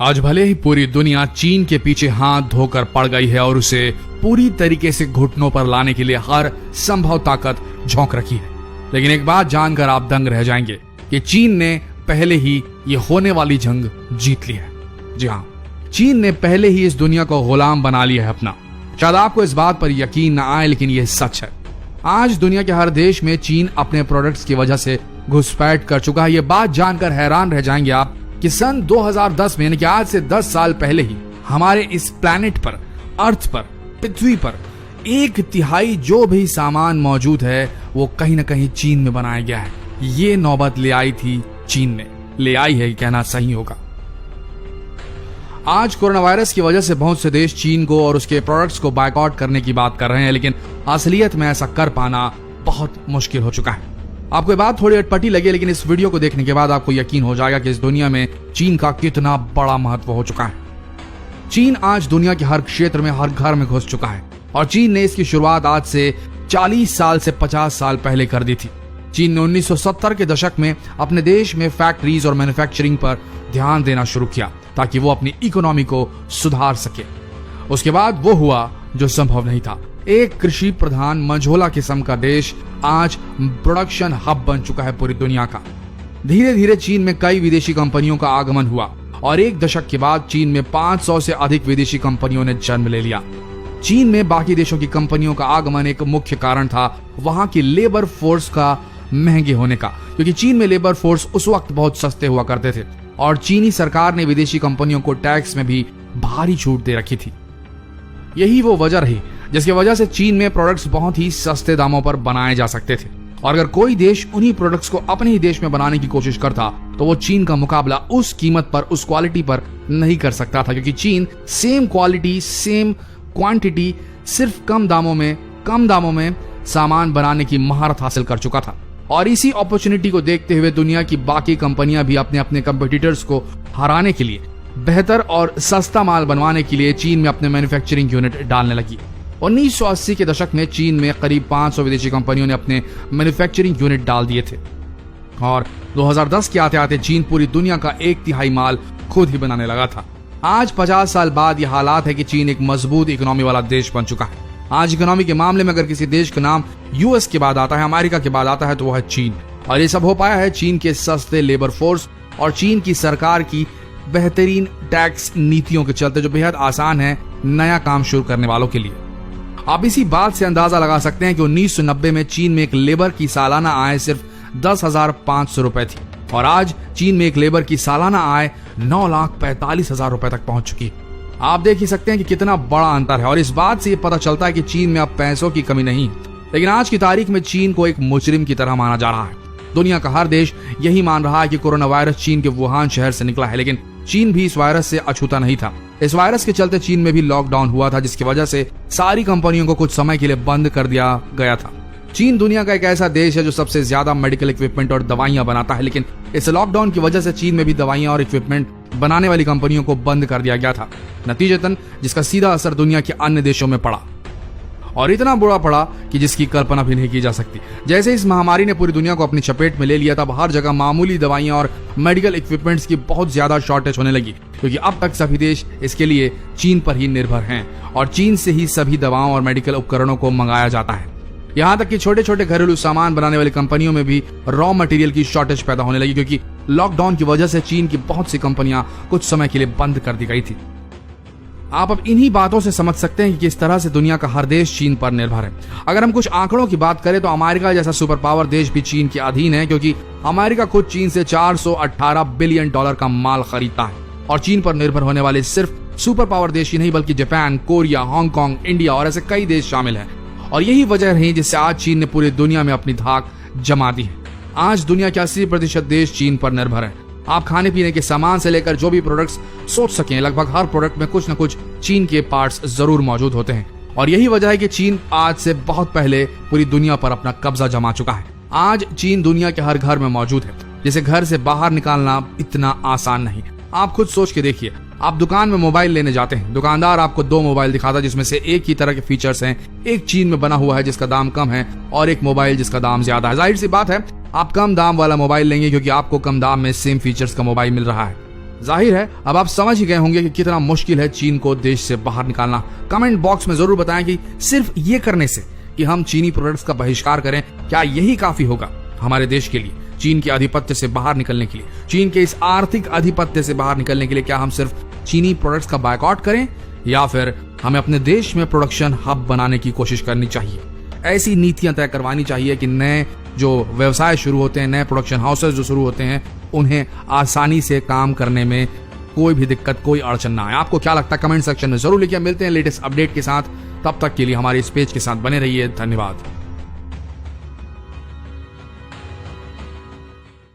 आज भले ही पूरी दुनिया चीन के पीछे हाथ धोकर पड़ गई है और उसे पूरी तरीके से घुटनों पर लाने के लिए हर संभव ताकत झोंक रखी है, लेकिन एक बात जानकर आप दंग रह जाएंगे कि चीन ने पहले ही ये होने वाली जंग जीत ली है। जी हाँ, चीन ने पहले ही इस दुनिया को गुलाम बना लिया है अपना। शायद आपको इस बात पर यकीन न आए, लेकिन यह सच है। आज दुनिया के हर देश में चीन अपने प्रोडक्ट्स की वजह से घुसपैठ कर चुका है। ये बात जानकर हैरान रह जाएंगे आप कि सन 2010 में, यानी कि आज से 10 साल पहले ही हमारे इस प्लैनेट पर, अर्थ पर, पृथ्वी पर 1/3 जो भी सामान मौजूद है वो कहीं ना कहीं चीन में बनाया गया है। ये नौबत ले आई थी चीन ने, ले आई है कहना सही होगा। आज कोरोना वायरस की वजह से बहुत से देश चीन को और उसके प्रोडक्ट्स को बायकॉट करने की बात कर रहे हैं, लेकिन असलियत में ऐसा कर पाना बहुत मुश्किल हो चुका है। आपको ये बात थोड़ी अटपटी लगे, लेकिन इस वीडियो को देखने के बाद आपको यकीन हो जाएगा कि इस दुनिया में चीन का कितना बड़ा महत्व हो चुका है। चीन आज दुनिया के हर क्षेत्र में, हर घर में घुस चुका है और चीन ने इसकी शुरुआत आज से 40 साल से 50 साल पहले कर दी थी। चीन ने 1970 के दशक में अपने देश में फैक्ट्रीज और मैन्युफैक्चरिंग पर ध्यान देना शुरू किया ताकि वो अपनी इकोनॉमी को सुधार सके। उसके बाद वो हुआ जो संभव नहीं था। एक कृषि प्रधान मंझोला किस्म का देश आज प्रोडक्शन हब बन चुका है पूरी दुनिया का। धीरे धीरे चीन में कई विदेशी कंपनियों का आगमन हुआ और एक दशक के बाद चीन में 500 से अधिक विदेशी कंपनियों ने जन्म ले लिया। चीन में बाकी देशों की कंपनियों का आगमन एक मुख्य कारण था वहां की लेबर फोर्स का महंगे होने का, क्योंकि चीन में लेबर फोर्स उस वक्त बहुत सस्ते हुआ करते थे और चीनी सरकार ने विदेशी कंपनियों को टैक्स में भी भारी छूट दे रखी थी। यही वो वजह रही जिसकी वजह से चीन में प्रोडक्ट्स बहुत ही सस्ते दामों पर बनाए जा सकते थे और अगर कोई देश उन्हीं प्रोडक्ट्स को अपने ही देश में बनाने की कोशिश करता तो वो चीन का मुकाबला उस कीमत पर, उस क्वालिटी पर नहीं कर सकता था, क्योंकि चीन सेम क्वालिटी, सेम क्वांटिटी, सिर्फ कम दामों में सामान बनाने की महारत हासिल कर चुका था। और इसी अपॉर्चुनिटी को देखते हुए दुनिया की बाकी कंपनियां भी अपने अपने कंपटीटर्स को हराने के लिए, बेहतर और सस्ता माल बनवाने के लिए चीन में अपने मैन्युफैक्चरिंग यूनिट डालने लगी। 1980 के दशक में चीन में करीब 500 विदेशी कंपनियों ने अपने मैन्युफैक्चरिंग यूनिट डाल दिए थे और 2010 के आते आते चीन पूरी दुनिया का 1/3 माल खुद ही बनाने लगा था। आज 50 साल बाद यह हालात है कि चीन एक मजबूत इकोनॉमी वाला देश बन चुका है। आज इकोनॉमी के मामले में अगर किसी देश का नाम यूएस के बाद आता है, अमेरिका के बाद आता है, तो वह है चीन। और ये सब हो पाया है चीन के सस्ते लेबर फोर्स और चीन की सरकार की बेहतरीन टैक्स नीतियों के चलते, जो बेहद आसान है नया काम शुरू करने वालों के लिए। आप इसी बात से अंदाजा लगा सकते हैं कि 1990 में चीन में एक लेबर की सालाना आय सिर्फ 10,500 रुपए थी और आज चीन में एक लेबर की सालाना आय 9,45,000 रुपए तक पहुंच चुकी है। आप देख ही सकते हैं कि कितना बड़ा अंतर है और इस बात से ये पता चलता है कि चीन में अब पैसों की कमी नहीं, लेकिन आज की तारीख में चीन को एक मुजरिम की तरह माना जा रहा है। दुनिया का हर देश यही मान रहा है कि कोरोना वायरस चीन के वुहान शहर से निकला है, लेकिन चीन भी इस वायरस से अछूता नहीं था। इस वायरस के चलते चीन में भी लॉकडाउन हुआ था, जिसकी वजह से सारी कंपनियों को कुछ समय के लिए बंद कर दिया गया था। चीन दुनिया का एक ऐसा देश है जो सबसे ज्यादा मेडिकल इक्विपमेंट और दवाइयां बनाता है, लेकिन इस लॉकडाउन की वजह से चीन में भी दवाइयां और इक्विपमेंट बनाने वाली कंपनियों को बंद कर दिया गया था, नतीजतन जिसका सीधा असर दुनिया के अन्य देशों में पड़ा और इतना बुरा पड़ा कि जिसकी कल्पना भी नहीं की जा सकती। जैसे इस महामारी ने पूरी दुनिया को अपनी चपेट में ले लिया, तब हर जगह मामूली दवाइयां और मेडिकल इक्विपमेंट्स की बहुत ज्यादा शॉर्टेज होने लगी, क्योंकि अब तक सभी देश इसके लिए चीन पर ही निर्भर हैं और चीन से ही सभी दवाओं और मेडिकल उपकरणों को मंगाया जाता है। यहाँ तक कि छोटे छोटे घरेलू सामान बनाने वाली कंपनियों में भी रॉ मटेरियल की शॉर्टेज पैदा होने लगी, क्योंकि लॉकडाउन की वजह से चीन की बहुत सी कंपनियां कुछ समय के लिए बंद कर दी गई थी। आप अब इन्हीं बातों से समझ सकते हैं कि किस तरह से दुनिया का हर देश चीन पर निर्भर है। अगर हम कुछ आंकड़ों की बात करें तो अमेरिका जैसा सुपर पावर देश भी चीन के अधीन है, क्योंकि अमेरिका खुद चीन से $418 बिलियन का माल खरीदता है और चीन पर निर्भर होने वाले सिर्फ सुपर पावर देश ही नहीं बल्कि जापान, कोरिया, हांगकांग, इंडिया और ऐसे कई देश शामिल हैं। और यही वजह रही जिससे आज चीन ने पूरी दुनिया में अपनी धाक जमा दी है। आज दुनिया के 80% देश चीन पर निर्भर है। आप खाने पीने के सामान से लेकर जो भी प्रोडक्ट्स सोच सकें, लगभग हर प्रोडक्ट में कुछ न कुछ चीन के पार्ट्स जरूर मौजूद होते हैं और यही वजह है कि चीन आज से बहुत पहले पूरी दुनिया पर अपना कब्जा जमा चुका है। आज चीन दुनिया के हर घर में मौजूद है, जिसे घर से बाहर निकालना इतना आसान नहीं। आप खुद सोच के देखिए, आप दुकान में मोबाइल लेने जाते हैं, दुकानदार आपको 2 मोबाइल दिखाता है जिसमें से एक ही तरह के फीचर्स हैं, एक चीन में बना हुआ है जिसका दाम कम है और एक मोबाइल जिसका दाम ज्यादा है। जाहिर सी बात है आप कम दाम वाला मोबाइल लेंगे क्योंकि आपको कम दाम में सेम फीचर्स का मोबाइल मिल रहा है। जाहिर है अब आप समझ ही गए होंगे कि कितना मुश्किल है चीन को देश से बाहर निकालना। कमेंट बॉक्स में जरूर बताएं कि सिर्फ ये करने से कि हम चीनी प्रोडक्ट्स का बहिष्कार करें, क्या यही काफी होगा हमारे देश के लिए चीन के आधिपत्य से बाहर निकलने के लिए, चीन के इस आर्थिक आधिपत्य से बाहर निकलने के लिए? क्या हम सिर्फ चीनी प्रोडक्ट्स का बायकॉट करें या फिर हमें अपने देश में प्रोडक्शन हब बनाने की कोशिश करनी चाहिए? ऐसी नीतियां तय करवानी चाहिए कि नए जो व्यवसाय शुरू होते हैं, नए प्रोडक्शन हाउसेस जो शुरू होते हैं, उन्हें आसानी से काम करने में कोई भी दिक्कत, कोई अड़चन ना आए। आपको क्या लगता है कमेंट सेक्शन में जरूर लिखिए। मिलते हैं लेटेस्ट अपडेट के साथ, तब तक के लिए हमारे इस पेज के साथ बने रहिए। धन्यवाद।